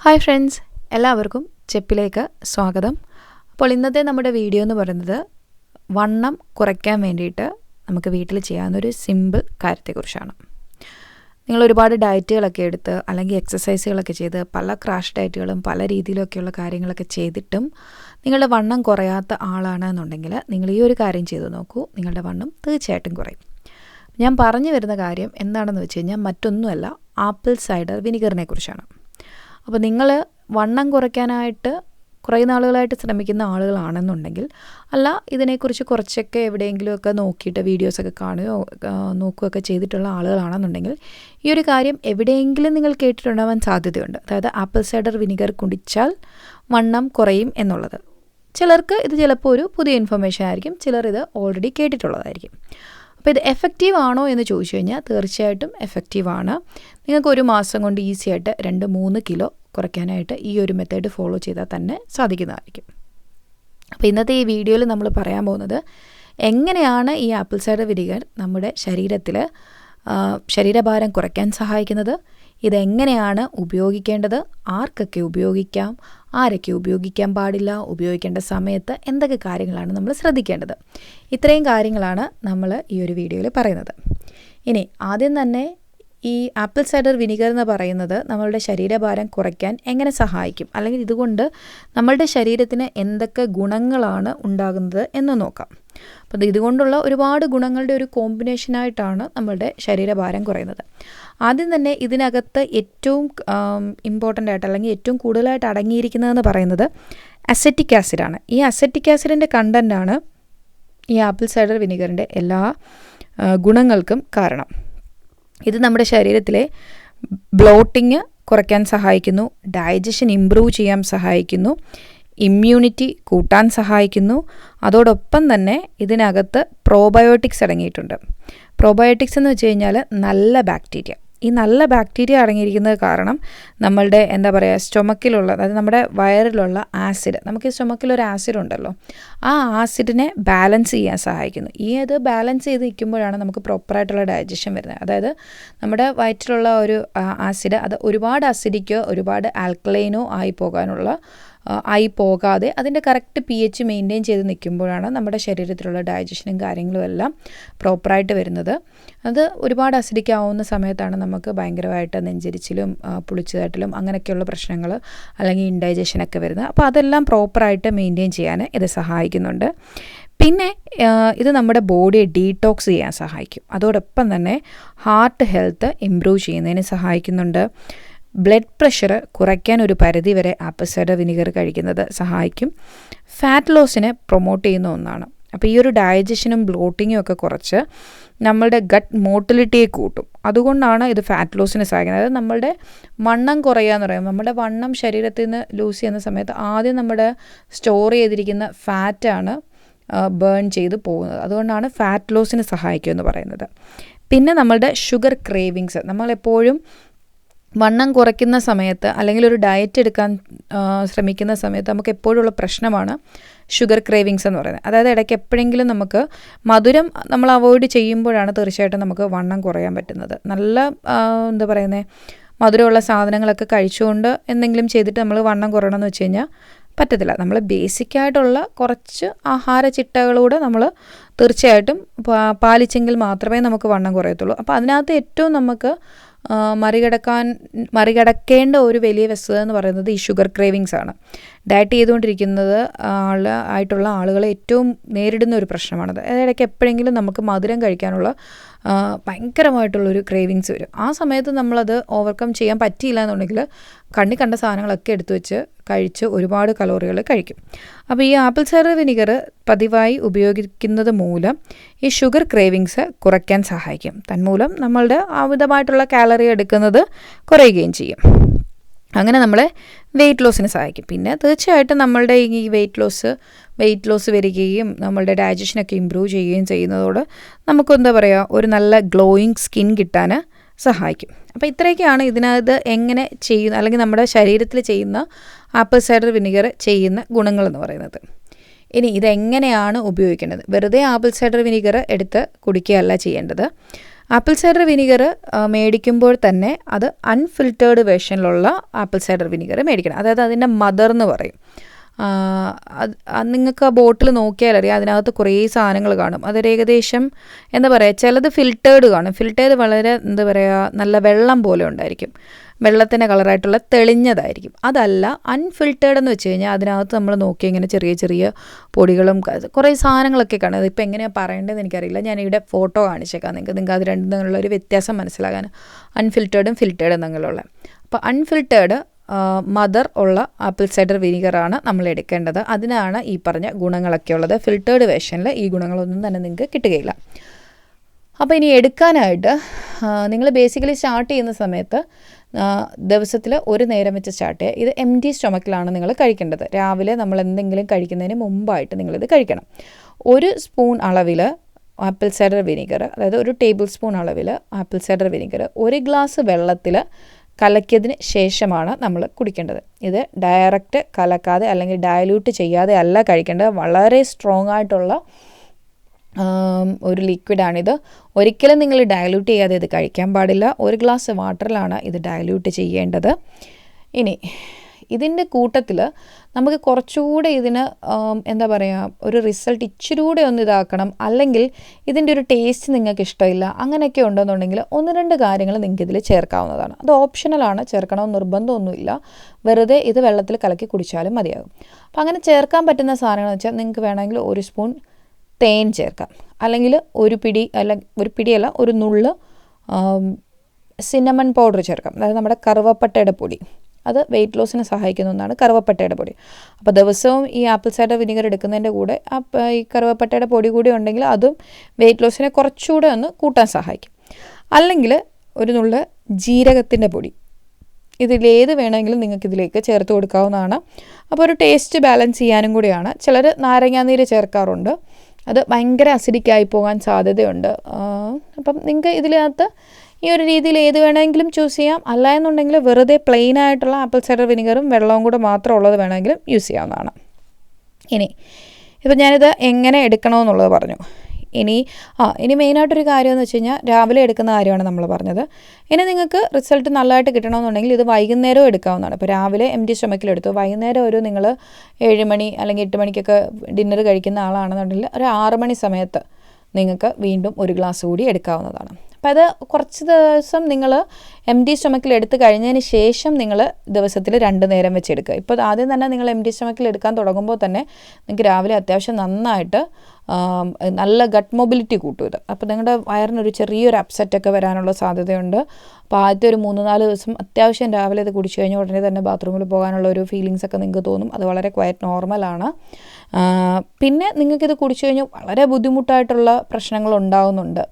Hi friends, എല്ലാവർക്കും ചെപ്പിലേക്ക് സ്വാഗതം. അപ്പോൾ ഇന്നത്തെ നമ്മുടെ വീഡിയോ എന്ന് പറയുന്നത് വണ്ണം കുറയ്ക്കാൻ വേണ്ടിയിട്ട് നമുക്ക് വീട്ടിൽ ചെയ്യാവുന്നൊരു സിമ്പിൾ കാര്യത്തെക്കുറിച്ചാണ്. നിങ്ങൾ ഒരുപാട് ഡയറ്റുകളൊക്കെ എടുത്ത് അല്ലെങ്കിൽ എക്സസൈസുകളൊക്കെ ചെയ്ത് പല ക്രാഷ് ഡയറ്റുകളും പല രീതിയിലൊക്കെയുള്ള കാര്യങ്ങളൊക്കെ ചെയ്തിട്ടും നിങ്ങളുടെ വണ്ണം കുറയാത്ത ആളാണെന്നുണ്ടെങ്കിൽ നിങ്ങൾ ഈ ഒരു കാര്യം ചെയ്ത് നോക്കൂ, നിങ്ങളുടെ വണ്ണം തീർച്ചയായിട്ടും കുറയും. ഞാൻ പറഞ്ഞു വരുന്ന കാര്യം എന്താണെന്ന് വെച്ച് കഴിഞ്ഞാൽ മറ്റൊന്നുമല്ല, ആപ്പിൾ സൈഡർ വിനിഗറിനെ കുറിച്ചാണ്. അപ്പോൾ നിങ്ങൾ വണ്ണം കുറയ്ക്കാനായിട്ട് കുറേ നാളുകളായിട്ട് ശ്രമിക്കുന്ന ആളുകളാണെന്നുണ്ടെങ്കിൽ, അല്ല ഇതിനെക്കുറിച്ച് കുറച്ചൊക്കെ എവിടെയെങ്കിലുമൊക്കെ നോക്കിയിട്ട് വീഡിയോസൊക്കെ കാണുകയോ നോക്കുകയൊക്കെ ചെയ്തിട്ടുള്ള ആളുകളാണെന്നുണ്ടെങ്കിൽ ഈ ഒരു കാര്യം എവിടെയെങ്കിലും നിങ്ങൾ കേട്ടിട്ടുണ്ടാവാൻ സാധ്യതയുണ്ട്. അതായത് ആപ്പിൾ സൈഡർ വിനിഗർ കുടിച്ചാൽ വണ്ണം കുറയും എന്നുള്ളത്. ചിലർക്ക് ഇത് ചിലപ്പോൾ ഒരു പുതിയ ഇൻഫർമേഷൻ ആയിരിക്കും, ചിലർ ഇത് ഓൾറെഡി കേട്ടിട്ടുള്ളതായിരിക്കും. അപ്പോൾ ഇത് എഫക്റ്റീവ് ആണോ എന്ന് ചോദിച്ചു കഴിഞ്ഞാൽ തീർച്ചയായിട്ടും എഫക്റ്റീവാണ്. നിങ്ങൾക്ക് ഒരു മാസം കൊണ്ട് ഈസി ആയിട്ട് 2-3 കിലോ കുറയ്ക്കാനായിട്ട് ഈ ഒരു മെത്തേഡ് ഫോളോ ചെയ്താൽ തന്നെ സാധിക്കുന്നതായിരിക്കും. അപ്പോൾ ഇന്നത്തെ ഈ വീഡിയോയിൽ നമ്മൾ പറയാൻ പോകുന്നത് എങ്ങനെയാണ് ഈ ആപ്പിൾ സൈഡർ വിനിഗർ നമ്മുടെ ശരീരത്തിൽ ശരീരഭാരം കുറയ്ക്കാൻ സഹായിക്കുന്നത്, ഇതെങ്ങനെയാണ് ഉപയോഗിക്കേണ്ടത്, ആർക്കൊക്കെ ഉപയോഗിക്കാം, ആരൊക്കെ ഉപയോഗിക്കാൻ പാടില്ല, ഉപയോഗിക്കേണ്ട സമയത്ത് എന്തൊക്കെ കാര്യങ്ങളാണ് നമ്മൾ ശ്രദ്ധിക്കേണ്ടത്, ഇത്രയും കാര്യങ്ങളാണ് നമ്മൾ ഈ ഒരു വീഡിയോയിൽ പറയുന്നത്. ഇനി ആദ്യം തന്നെ ഈ ആപ്പിൾ സൈഡർ വിനിഗർ എന്ന് പറയുന്നത് നമ്മളുടെ ശരീരഭാരം കുറയ്ക്കാൻ എങ്ങനെ സഹായിക്കും, അല്ലെങ്കിൽ ഇതുകൊണ്ട് നമ്മളുടെ ശരീരത്തിന് എന്തൊക്കെ ഗുണങ്ങളാണ് ഉണ്ടാകുന്നത് എന്ന് നോക്കാം. അപ്പോൾ ഇതുകൊണ്ടുള്ള ഒരുപാട് ഗുണങ്ങളുടെ ഒരു കോമ്പിനേഷനായിട്ടാണ് നമ്മളുടെ ശരീരഭാരം കുറയുന്നത്. ആദ്യം തന്നെ ഇതിനകത്ത് ഏറ്റവും ഇമ്പോർട്ടൻ്റ് ആയിട്ട് അല്ലെങ്കിൽ ഏറ്റവും കൂടുതലായിട്ട് അടങ്ങിയിരിക്കുന്നതെന്ന് പറയുന്നത് അസറ്റിക് ആസിഡാണ്. ഈ അസറ്റിക് ആസിഡിൻ്റെ കണ്ടൻ്റാണ് ഈ ആപ്പിൾ സൈഡർ വിനിഗറിൻ്റെ എല്ലാ ഗുണങ്ങൾക്കും കാരണം. ഇത് നമ്മുടെ ശരീരത്തിലെ ബ്ലോട്ടിങ് കുറയ്ക്കാൻ സഹായിക്കുന്നു, ഡൈജഷൻ ഇംപ്രൂവ് ചെയ്യാൻ സഹായിക്കുന്നു, ഇമ്മ്യൂണിറ്റി കൂട്ടാൻ സഹായിക്കുന്നു. അതോടൊപ്പം തന്നെ ഇതിനകത്ത് പ്രോബയോട്ടിക്സ് അടങ്ങിയിട്ടുണ്ട്. പ്രോബയോട്ടിക്സ് എന്ന് വെച്ച് കഴിഞ്ഞാൽ നല്ല ബാക്ടീരിയ. ഈ നല്ല ബാക്ടീരിയ അടങ്ങിയിരിക്കുന്നത് കാരണം നമ്മളുടെ സ്റ്റൊമക്കിലുള്ള, അതായത് നമ്മുടെ വയറിലുള്ള ആസിഡ്, നമുക്ക് സ്റ്റൊമക്കിലൊരു ആസിഡ് ഉണ്ടല്ലോ, ആ ആസിഡിനെ ബാലൻസ് ചെയ്യാൻ സഹായിക്കുന്നു. ഇത് ബാലൻസ് ചെയ്ത് നിൽക്കുമ്പോഴാണ് നമുക്ക് പ്രോപ്പറായിട്ടുള്ള ഡൈജഷൻ വരുന്നത്. അതായത് നമ്മുടെ വയറ്റിലുള്ള ഒരു ആസിഡ് അത് ഒരുപാട് അസിഡിക്കോ ഒരുപാട് ആൽക്കലൈനോ ആയി പോകാതെ അതിൻ്റെ കറക്റ്റ് pH മെയിൻറ്റെയിൻ ചെയ്ത് നിൽക്കുമ്പോഴാണ് നമ്മുടെ ശരീരത്തിലുള്ള ഡൈജഷനും കാര്യങ്ങളും എല്ലാം പ്രോപ്പറായിട്ട് വരുന്നത്. അത് ഒരുപാട് അസിഡിക് ആവുന്ന സമയത്താണ് നമുക്ക് ഭയങ്കരമായിട്ട് നെഞ്ചരിച്ചിലും പുളിച്ചുതട്ടലും അങ്ങനെയൊക്കെയുള്ള പ്രശ്നങ്ങൾ അല്ലെങ്കിൽ ഇൻഡൈജഷനൊക്കെ വരുന്നത്. അപ്പോൾ അതെല്ലാം പ്രോപ്പറായിട്ട് മെയിൻറ്റെയിൻ ചെയ്യാൻ ഇത് സഹായിക്കുന്നുണ്ട്. പിന്നെ ഇത് നമ്മുടെ ബോഡിയെ ഡീടോക്സ് ചെയ്യാൻ സഹായിക്കും. അതോടൊപ്പം തന്നെ ഹാർട്ട് ഹെൽത്ത് ഇംപ്രൂവ് ചെയ്യുന്നതിന് സഹായിക്കുന്നുണ്ട്. ബ്ലഡ് പ്രഷർ കുറയ്ക്കാൻ ഒരു പരിധി വരെ ആപ്പിൾ സൈഡർ വിനിഗർ കഴിക്കുന്നത് സഹായിക്കും. ഫാറ്റ് ലോസിനെ പ്രൊമോട്ട് ചെയ്യുന്ന ഒന്നാണ്. അപ്പോൾ ഈ ഒരു ഡൈജഷനും ബ്ലോട്ടിങ്ങും ഒക്കെ കുറച്ച് നമ്മളുടെ ഗട്ട് മോട്ടിലിറ്റിയെ കൂട്ടും. അതുകൊണ്ടാണ് ഇത് ഫാറ്റ് ലോസിനെ സഹായിക്കുന്നത്. അതായത് നമ്മളുടെ വണ്ണം കുറയുക എന്ന് പറയുമ്പോൾ നമ്മുടെ വണ്ണം ശരീരത്തിൽ നിന്ന് ലൂസ് ചെയ്യുന്ന സമയത്ത് ആദ്യം നമ്മുടെ സ്റ്റോർ ചെയ്തിരിക്കുന്ന ഫാറ്റാണ് ബേൺ ചെയ്ത് പോകുന്നത്. അതുകൊണ്ടാണ് ഫാറ്റ് ലോസിന് സഹായിക്കുമെന്ന് പറയുന്നത്. പിന്നെ നമ്മളുടെ ഷുഗർ ക്രേവിങ്സ്, നമ്മളെപ്പോഴും വണ്ണം കുറയ്ക്കുന്ന സമയത്ത് അല്ലെങ്കിൽ ഒരു ഡയറ്റ് എടുക്കാൻ ശ്രമിക്കുന്ന സമയത്ത് നമുക്ക് എപ്പോഴുള്ള പ്രശ്നമാണ് ഷുഗർ ക്രേവിങ്സ് എന്ന് പറയുന്നത്. അതായത് ഇടയ്ക്ക് എപ്പോഴെങ്കിലും നമുക്ക് മധുരം നമ്മൾ അവോയ്ഡ് ചെയ്യുമ്പോഴാണ് തീർച്ചയായിട്ടും നമുക്ക് വണ്ണം കുറയാൻ പറ്റുന്നത്. നല്ല മധുരമുള്ള സാധനങ്ങളൊക്കെ കഴിച്ചുകൊണ്ട് എന്തെങ്കിലും ചെയ്തിട്ട് നമ്മൾ വണ്ണം കുറയണമെന്ന് വെച്ച് കഴിഞ്ഞാൽ പറ്റത്തില്ല. നമ്മൾ ബേസിക്കായിട്ടുള്ള കുറച്ച് ആഹാര ചിട്ടകളൂടെ നമ്മൾ തീർച്ചയായിട്ടും പാലിച്ചെങ്കിൽ മാത്രമേ നമുക്ക് വണ്ണം കുറയത്തുള്ളൂ. അപ്പോൾ അതിനകത്ത് ഏറ്റവും നമുക്ക് മറികടക്കേണ്ട ഒരു വലിയ വസ്തുത എന്ന് പറയുന്നത് ഈ ഷുഗർ ക്രേവിങ്സ് ആണ്. ഡയറ്റ് ചെയ്തുകൊണ്ടിരിക്കുന്നത് ആയിട്ടുള്ള ആളുകളെ ഏറ്റവും നേരിടുന്ന ഒരു പ്രശ്നമാണത്. ഇടയ്ക്ക് എപ്പോഴെങ്കിലും നമുക്ക് മധുരം കഴിക്കാനുള്ള ഭയങ്കരമായിട്ടുള്ളൊരു ക്രേവിങ്സ് വരും. ആ സമയത്ത് നമ്മളത് ഓവർകം ചെയ്യാൻ പറ്റിയില്ല എന്നുണ്ടെങ്കിൽ കണ്ട സാധനങ്ങളൊക്കെ എടുത്തു വെച്ച് കഴിച്ച് ഒരുപാട് കലോറികൾ കഴിക്കും. അപ്പോൾ ഈ ആപ്പിൾ സൈഡർ വിനിഗർ പതിവായി ഉപയോഗിക്കുന്നത് മൂലം ഈ ഷുഗർ ക്രേവിങ്സ് കുറയ്ക്കാൻ സഹായിക്കും. തന്മൂലം നമ്മളുടെ അമിതമായിട്ടുള്ള കാലറി എടുക്കുന്നത് കുറയുകയും ചെയ്യും. അങ്ങനെ നമ്മളെ വെയിറ്റ് ലോസിന് സഹായിക്കും. പിന്നെ തീർച്ചയായിട്ടും നമ്മളുടെ ഈ വെയിറ്റ് ലോസ് വരികയും നമ്മളുടെ ഡൈജഷനൊക്കെ ഇമ്പ്രൂവ് ചെയ്യുകയും ചെയ്യുന്നതോട് നമുക്ക് ഒരു നല്ല ഗ്ലോയിങ് സ്കിൻ കിട്ടാൻ സഹായിക്കും. അപ്പോൾ ഇത്രയൊക്കെയാണ് ഇതിനകത്ത് എങ്ങനെ ചെയ്യുന്ന അല്ലെങ്കിൽ നമ്മുടെ ശരീരത്തിൽ ചെയ്യുന്ന ആപ്പിൾ സൈഡർ വിനിഗർ ചെയ്യുന്ന ഗുണങ്ങളെന്ന് പറയുന്നത്. ഇനി ഇതെങ്ങനെയാണ് ഉപയോഗിക്കേണ്ടത്? വെറുതെ ആപ്പിൾ സൈഡർ വിനിഗർ എടുത്ത് കുടിക്കുകയല്ല ചെയ്യേണ്ടത്. ആപ്പിൾ സൈഡർ വിനിഗർ മേടിക്കുമ്പോൾ തന്നെ അത് അൺഫിൽറ്റേർഡ് വേർഷനിലുള്ള ആപ്പിൾ സൈഡർ വിനിഗർ മേടിക്കണം. അതായത് അതിൻ്റെ മദർ എന്ന് പറയും. നിങ്ങൾക്ക് ആ ബോട്ടിൽ നോക്കിയാൽ അറിയാം, അതിനകത്ത് കുറേ സാധനങ്ങൾ കാണും. അതൊരു ഏകദേശം എന്താ പറയുക, ചിലത് ഫിൽറ്റേർഡ് കാണും. ഫിൽറ്റേർഡ് വളരെ എന്താ പറയുക, നല്ല വെള്ളം പോലെ ഉണ്ടായിരിക്കും, വെള്ളത്തിൻ്റെ കളറായിട്ടുള്ള തെളിഞ്ഞതായിരിക്കും. അതല്ല അൺഫിൽറ്റേർഡ് എന്ന് വെച്ച് കഴിഞ്ഞാൽ അതിനകത്ത് നമ്മൾ നോക്കി ഇങ്ങനെ ചെറിയ ചെറിയ പൊടികളും കുറേ സാധനങ്ങളൊക്കെ കാണും. അതിപ്പോൾ എങ്ങനെയാണ് പറയേണ്ടതെന്ന് എനിക്കറിയില്ല. ഞാനിവിടെ ഫോട്ടോ കാണിച്ചേക്കാം നിങ്ങൾക്ക് അത് രണ്ടും തമ്മിലുള്ള ഒരു വ്യത്യാസം മനസ്സിലാകാൻ, അൺഫിൽറ്റേർഡും ഫിൽറ്റേർഡും തമ്മിലുള്ള. അപ്പോൾ അൺഫിൽറ്റേർഡ് മദർ ഉള്ള ആപ്പിൾ സൈഡർ വിനിഗറാണ് നമ്മൾ എടുക്കേണ്ടത്. അതിനാണ് ഈ പറഞ്ഞ ഗുണങ്ങളൊക്കെ ഉള്ളത്. ഫിൽറ്റേർഡ് വേർഷനിൽ ഈ ഗുണങ്ങളൊന്നും തന്നെ നിങ്ങൾക്ക് കിട്ടുകയില്ല. അപ്പോൾ ഇനി എടുക്കാനായിട്ട് നിങ്ങൾ ബേസിക്കലി സ്റ്റാർട്ട് ചെയ്യുന്ന സമയത്ത് ദിവസത്തിൽ ഒരു നേരം വെച്ച് സ്റ്റാർട്ട് ചെയ്യുക. ഇത് എംപ്റ്റി സ്റ്റൊമക്കിലാണ് നിങ്ങൾ കഴിക്കേണ്ടത്. രാവിലെ നമ്മൾ എന്തെങ്കിലും കഴിക്കുന്നതിന് മുമ്പായിട്ട് നിങ്ങളിത് കഴിക്കണം. 1 സ്പൂൺ അളവിൽ ആപ്പിൾ സൈഡർ വിനിഗർ, അതായത് 1 ടേബിൾ സ്പൂൺ അളവിൽ ആപ്പിൾ സൈഡർ വിനിഗർ 1 ഗ്ലാസ് വെള്ളത്തിൽ കലക്കിയതിന് ശേഷമാണ് നമ്മൾ കുടിക്കേണ്ടത്. ഇത് ഡയറക്റ്റ് കലക്കാതെ അല്ലെങ്കിൽ ഡയല്യൂട്ട് ചെയ്യാതെ അല്ല കഴിക്കേണ്ടത്. വളരെ സ്ട്രോങ് ആയിട്ടുള്ള ഒരു ലിക്വിഡാണിത്. ഒരിക്കലും നിങ്ങൾ ഡയല്യൂട്ട് ചെയ്യാതെ ഇത് കഴിക്കാൻ പാടില്ല. 1 ഗ്ലാസ് വാട്ടറിലാണ് ഇത് ഡയല്യൂട്ട് ചെയ്യേണ്ടത്. ഇനി ഇതിൻ്റെ കൂട്ടത്തിൽ നമുക്ക് കുറച്ചുകൂടെ ഇതിന് എന്താ പറയുക, ഒരു റിസൾട്ട് ഇച്ചിരി കൂടെ ഒന്ന് ഇതാക്കണം, അല്ലെങ്കിൽ ഇതിൻ്റെ ഒരു ടേസ്റ്റ് നിങ്ങൾക്ക് ഇഷ്ടമില്ല, അങ്ങനെയൊക്കെ ഉണ്ടെന്നുണ്ടെങ്കിൽ 1-2 കാര്യങ്ങൾ നിങ്ങൾക്ക് ഇതിൽ ചേർക്കാവുന്നതാണ്. അത് ഓപ്ഷണലാണ്, ചേർക്കണമെന്ന് നിർബന്ധമൊന്നുമില്ല. വെറുതെ ഇത് വെള്ളത്തിൽ കലക്കി കുടിച്ചാലും മതിയാകും. അപ്പോൾ അങ്ങനെ ചേർക്കാൻ പറ്റുന്ന സാധനങ്ങൾ എന്ന് വെച്ചാൽ നിങ്ങൾക്ക് വേണമെങ്കിൽ 1 സ്പൂൺ തേൻ ചേർക്കാം, അല്ലെങ്കിൽ ഒരു പിടിയല്ല 1 നുള്ള് സിന്നമൺ പൗഡർ ചേർക്കാം. അതായത് നമ്മുടെ കറുവപ്പട്ടയുടെ പൊടി, അത് വെയിറ്റ് ലോസിന് സഹായിക്കുന്ന ഒന്നാണ് കറുവപ്പട്ടയുടെ പൊടി. അപ്പോൾ ദിവസവും ഈ ആപ്പിൾ സൈഡർ വിനിഗർ എടുക്കുന്നതിൻ്റെ കൂടെ ഈ കറുവപ്പട്ടയുടെ പൊടി കൂടി ഉണ്ടെങ്കിൽ അതും വെയിറ്റ് ലോസിനെ കുറച്ചുകൂടെ ഒന്ന് കൂട്ടാൻ സഹായിക്കും. അല്ലെങ്കിൽ 1 നുള്ള് ജീരകത്തിൻ്റെ പൊടി, ഇതിലേത് വേണമെങ്കിലും നിങ്ങൾക്ക് ഇതിലേക്ക് ചേർത്ത് കൊടുക്കാവുന്നതാണ്. അപ്പോൾ ഒരു ടേസ്റ്റ് ബാലൻസ് ചെയ്യാനും കൂടിയാണ്. ചിലർ നാരങ്ങാനീര് ചേർക്കാറുണ്ട്, അത് ഭയങ്കര അസിഡിക്കായി പോകാൻ സാധ്യതയുണ്ട്. അപ്പം നിങ്ങൾക്ക് ഇതിനകത്ത് ഈ ഒരു രീതിയിൽ ഏത് വേണമെങ്കിലും ചൂസ് ചെയ്യാം. അല്ല എന്നുണ്ടെങ്കിൽ വെറുതെ പ്ലെയിൻ ആയിട്ടുള്ള ആപ്പിൾ സൈഡർ വിനിഗറും വെള്ളവും കൂടെ മാത്രം ഉള്ളത് വേണമെങ്കിലും യൂസ് ചെയ്യാവുന്നതാണ്. ഇനി ഇപ്പം ഞാനിത് എങ്ങനെ എടുക്കണമെന്നുള്ളത് പറഞ്ഞു. ഇനി മെയിനായിട്ടൊരു കാര്യമെന്ന് വെച്ച് കഴിഞ്ഞാൽ രാവിലെ എടുക്കുന്ന കാര്യമാണ് നമ്മൾ പറഞ്ഞത്. ഇനി നിങ്ങൾക്ക് റിസൾട്ട് നല്ലതായിട്ട് കിട്ടണമെന്നുണ്ടെങ്കിൽ ഇത് വൈകുന്നേരം എടുക്കാവുന്നതാണ്. ഇപ്പോൾ രാവിലെ എംപ്റ്റി സ്റ്റൊമക്കിലെടുത്തു, വൈകുന്നേരം നിങ്ങൾ 7 മണി അല്ലെങ്കിൽ 8 മണിക്കൊക്കെ ഡിന്നർ കഴിക്കുന്ന ആളാണെന്നുണ്ടെങ്കിൽ ഒരു 6 മണി സമയത്ത് നിങ്ങൾക്ക് വീണ്ടും 1 ഗ്ലാസ് കൂടി എടുക്കാവുന്നതാണ്. അപ്പോൾ അത് കുറച്ച് ദിവസം നിങ്ങൾ എംപ്റ്റി സ്റ്റൊമക്കിൽ എടുത്ത് കഴിഞ്ഞതിന് ശേഷം നിങ്ങൾ ദിവസത്തിൽ 2 നേരം വെച്ച് എടുക്കുക. ഇപ്പോൾ ആദ്യം തന്നെ നിങ്ങൾ എംപ്റ്റി സ്റ്റൊമക്കിൽ എടുക്കാൻ തുടങ്ങുമ്പോൾ തന്നെ നിങ്ങൾക്ക് രാവിലെ അത്യാവശ്യം നന്നായിട്ട് നല്ല ഗട്ട് മൊബിലിറ്റി കൂട്ടും ഇത്. അപ്പോൾ നിങ്ങളുടെ വയറിനൊരു ചെറിയൊരു അപ്സെറ്റൊക്കെ വരാനുള്ള സാധ്യതയുണ്ട്. അപ്പോൾ ആദ്യത്തെ ഒരു 3-4 ദിവസം അത്യാവശ്യം രാവിലെ ഇത് കുടിച്ചു കഴിഞ്ഞാൽ ഉടനെ തന്നെ ബാത്റൂമിൽ പോകാനുള്ള ഒരു ഫീലിങ്സൊക്കെ നിങ്ങൾക്ക് തോന്നും. അത് വളരെ ക്വയറ്റ് നോർമലാണ്. പിന്നെ നിങ്ങൾക്കിത് കുടിച്ചു കഴിഞ്ഞാൽ വളരെ ബുദ്ധിമുട്ടായിട്ടുള്ള പ്രശ്നങ്ങൾ ഉണ്ടാകുന്നുണ്ട്.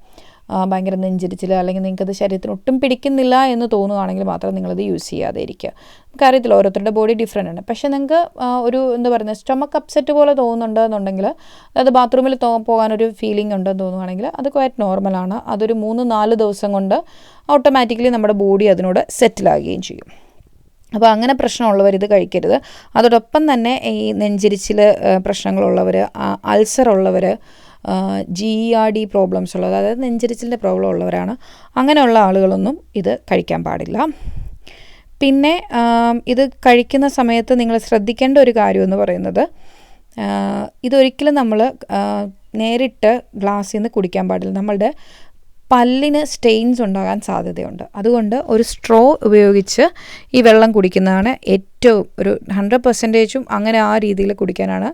ഭയങ്കര നെഞ്ചിരിച്ചിൽ, അല്ലെങ്കിൽ നിങ്ങൾക്കത് ശരീരത്തിന് ഒട്ടും പിടിക്കുന്നില്ല എന്ന് തോന്നുകയാണെങ്കിൽ മാത്രം നിങ്ങളത് യൂസ് ചെയ്യാതെ ഇരിക്കുക. നമുക്കറിയത്തില്ല, ഓരോരുത്തരുടെ ബോഡി ഡിഫറെൻ്റ് ആണ്. പക്ഷേ നിങ്ങൾക്ക് ഒരു എന്താ പറയുന്നത്, സ്റ്റൊമക്ക് അപ്സെറ്റ് പോലെ തോന്നുന്നുണ്ടെന്നുണ്ടെങ്കിൽ, അതായത് ബാത്റൂമിൽ പോകാനൊരു ഫീലിംഗ് ഉണ്ടെന്ന് തോന്നുകയാണെങ്കിൽ അത് ക്വയറ്റ് നോർമലാണ്. അതൊരു 3-4 ദിവസം കൊണ്ട് ഓട്ടോമാറ്റിക്കലി നമ്മുടെ ബോഡി അതിനോട് സെറ്റിലാകുകയും ചെയ്യും. അപ്പോൾ അങ്ങനെ പ്രശ്നമുള്ളവർ ഇത് കഴിക്കരുത്. അതോടൊപ്പം തന്നെ ഈ നെഞ്ചിരിച്ചിൽ പ്രശ്നങ്ങളുള്ളവർ, അൾസർ ഉള്ളവർ, GERD പ്രോബ്ലംസ് ഉള്ളത്, അതായത് നെഞ്ചരിച്ചിലിൻ്റെ പ്രോബ്ലം ഉള്ളവരാണ്, അങ്ങനെയുള്ള ആളുകളൊന്നും ഇത് കഴിക്കാൻ പാടില്ല. പിന്നെ ഇത് കഴിക്കുന്ന സമയത്ത് നിങ്ങൾ ശ്രദ്ധിക്കേണ്ട ഒരു കാര്യമെന്ന് പറയുന്നത്, ഇതൊരിക്കലും നമ്മൾ നേരിട്ട് ഗ്ലാസ്സിൽ നിന്ന് കുടിക്കാൻ പാടില്ല. നമ്മളുടെ പല്ലിന് സ്റ്റെയിൻസ് ഉണ്ടാകാൻ സാധ്യതയുണ്ട്. അതുകൊണ്ട് ഒരു സ്ട്രോ ഉപയോഗിച്ച് ഈ വെള്ളം കുടിക്കുന്നതാണ് ഏറ്റവും ഒരു 100% അങ്ങനെ ആ രീതിയിൽ കുടിക്കാനാണ്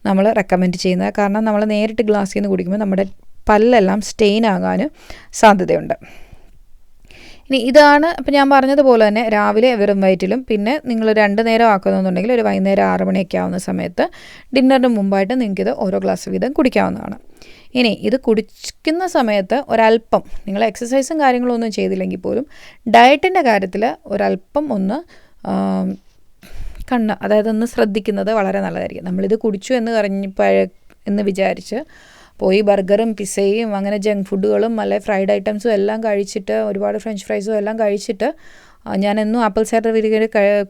നമ്മൾ റെക്കമെൻഡ് ചെയ്യുന്നത്. കാരണം നമ്മൾ നേരിട്ട് ഗ്ലാസ്സിൽ നിന്ന് കുടിക്കുമ്പോൾ നമ്മുടെ പല്ലെല്ലാം സ്റ്റെയിൻ ആകാൻ സാധ്യതയുണ്ട്. ഇനി ഇതാണ് ഇപ്പോൾ ഞാൻ പറഞ്ഞതുപോലെ തന്നെ രാവിലെ വെറും വയറ്റിലും, പിന്നെ നിങ്ങൾ 2 നേരം ആക്കുന്നുണ്ടെങ്കിൽ ഒരു വൈകുന്നേരം 6 മണിയൊക്കെ ആവുന്ന സമയത്ത് ഡിന്നറിന് മുമ്പായിട്ട് നിങ്ങൾക്കിത് ഓരോ ഗ്ലാസ് വീതം കുടിക്കാവുന്നതാണ്. ഇനി ഇത് കുടിക്കുന്ന സമയത്ത് ഒരല്പം നിങ്ങൾ എക്സസൈസും കാര്യങ്ങളും ഒന്നും ചെയ്തില്ലെങ്കിൽ പോലും ഡയറ്റിൻ്റെ കാര്യത്തിൽ ഒരല്പം ഒന്ന് അതായത് ഒന്ന് ശ്രദ്ധിക്കുന്നത് വളരെ നല്ലതായിരിക്കും. നമ്മളിത് കുടിച്ചു എന്ന് വിചാരിച്ച് പോയി ബർഗറും പിസയും അങ്ങനെ ജങ്ക് ഫുഡുകളും അല്ലെ ഫ്രൈഡ് ഐറ്റംസും എല്ലാം കഴിച്ചിട്ട്, ഒരുപാട് ഫ്രഞ്ച് ഫ്രൈസും എല്ലാം കഴിച്ചിട്ട് ഞാനെന്നും ആപ്പിൾ സൈഡർ വിനിഗർ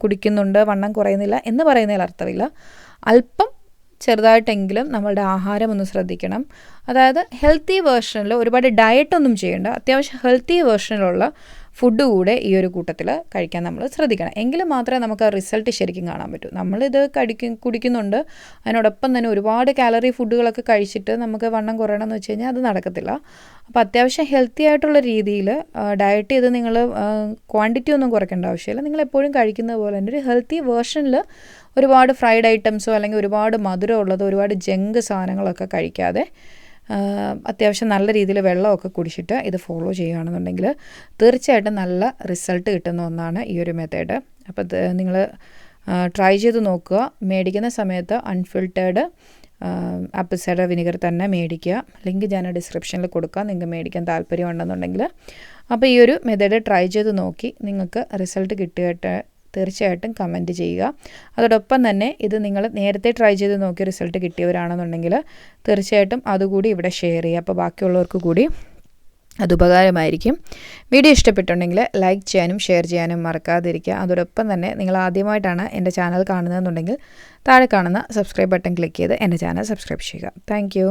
കുടിക്കുന്നുണ്ട്, വണ്ണം കുറയുന്നില്ല എന്ന് പറയുന്നതിൽ അർത്ഥമില്ല. അല്പം ചെറുതായിട്ടെങ്കിലും നമ്മളുടെ ആഹാരം ഒന്ന് ശ്രദ്ധിക്കണം. അതായത് ഹെൽത്തി വേർഷനിൽ ഒരുപാട് ഡയറ്റൊന്നും ചെയ്യേണ്ട, അത്യാവശ്യം ഹെൽത്തി വേർഷനിലുള്ള ഫുഡ് കൂടെ ഈ ഒരു കൂട്ടത്തിൽ കഴിക്കാൻ നമ്മൾ ശ്രദ്ധിക്കണം. എങ്കിൽ മാത്രമേ നമുക്ക് ആ റിസൾട്ട് ശരിക്കും കാണാൻ പറ്റൂ. നമ്മളിത് കുടിക്കുന്നുണ്ട്, അതിനോടൊപ്പം തന്നെ ഒരുപാട് കാലറി ഫുഡുകളൊക്കെ കഴിച്ചിട്ട് നമുക്ക് വണ്ണം കുറയണം എന്ന് വെച്ച് കഴിഞ്ഞാൽ അത് നടക്കത്തില്ല. അപ്പോൾ അത്യാവശ്യം ഹെൽത്തി ആയിട്ടുള്ള രീതിയിൽ ഡയറ്റ് ചെയ്ത് നിങ്ങൾ ക്വാണ്ടിറ്റി ഒന്നും കുറയ്ക്കേണ്ട ആവശ്യമില്ല. നിങ്ങൾ എപ്പോഴും കഴിക്കുന്നത് പോലെ തന്നെ ഒരു ഹെൽത്തി വേർഷനിൽ ഒരുപാട് ഫ്രൈഡ് ഐറ്റംസോ അല്ലെങ്കിൽ ഒരുപാട് മധുരമുള്ളതോ ഒരുപാട് ജങ്ക് സാധനങ്ങളൊക്കെ കഴിക്കാതെ അത്യാവശ്യം നല്ല രീതിയിൽ വെള്ളമൊക്കെ കുടിച്ചിട്ട് ഇത് ഫോളോ ചെയ്യുകയാണെന്നുണ്ടെങ്കിൽ തീർച്ചയായിട്ടും നല്ല റിസൾട്ട് കിട്ടുന്ന ഒന്നാണ് ഈ ഒരു മെത്തേഡ്. അപ്പോൾ നിങ്ങൾ ട്രൈ ചെയ്ത് നോക്കുക. മേടിക്കുന്ന സമയത്ത് അൺഫിൽറ്റേർഡ് ആപ്പിൾ സൈഡർ വിനിഗർ തന്നെ മേടിക്കുക. ലിങ്ക് ഞാൻ ഡിസ്ക്രിപ്ഷനിൽ കൊടുക്കാം, നിങ്ങൾക്ക് മേടിക്കാൻ താല്പര്യമുണ്ടെന്നുണ്ടെങ്കിൽ. അപ്പോൾ ഈ ഒരു മെത്തേഡ് ട്രൈ ചെയ്ത് നോക്കി നിങ്ങൾക്ക് റിസൾട്ട് കിട്ടിയിട്ട് തീർച്ചയായിട്ടും കമൻറ്റ് ചെയ്യുക. അതോടൊപ്പം തന്നെ ഇത് നിങ്ങൾ നേരത്തെ ട്രൈ ചെയ്ത് നോക്കി റിസൾട്ട് കിട്ടിയവരാണെന്നുണ്ടെങ്കിൽ തീർച്ചയായിട്ടും അതുകൂടി ഇവിടെ ഷെയർ ചെയ്യുക. അപ്പോൾ ബാക്കിയുള്ളവർക്ക് കൂടി അത് ഉപകാരമായിരിക്കും. വീഡിയോ ഇഷ്ടപ്പെട്ടുണ്ടെങ്കിൽ ലൈക്ക് ചെയ്യാനും ഷെയർ ചെയ്യാനും മറക്കാതിരിക്കുക. അതോടൊപ്പം തന്നെ നിങ്ങൾ ആദ്യമായിട്ടാണ് എൻ്റെ ചാനൽ കാണുന്നതെന്നുണ്ടെങ്കിൽ താഴെ കാണുന്ന സബ്സ്ക്രൈബ് ബട്ടൺ ക്ലിക്ക് ചെയ്ത് എൻ്റെ ചാനൽ സബ്സ്ക്രൈബ് ചെയ്യുക. താങ്ക്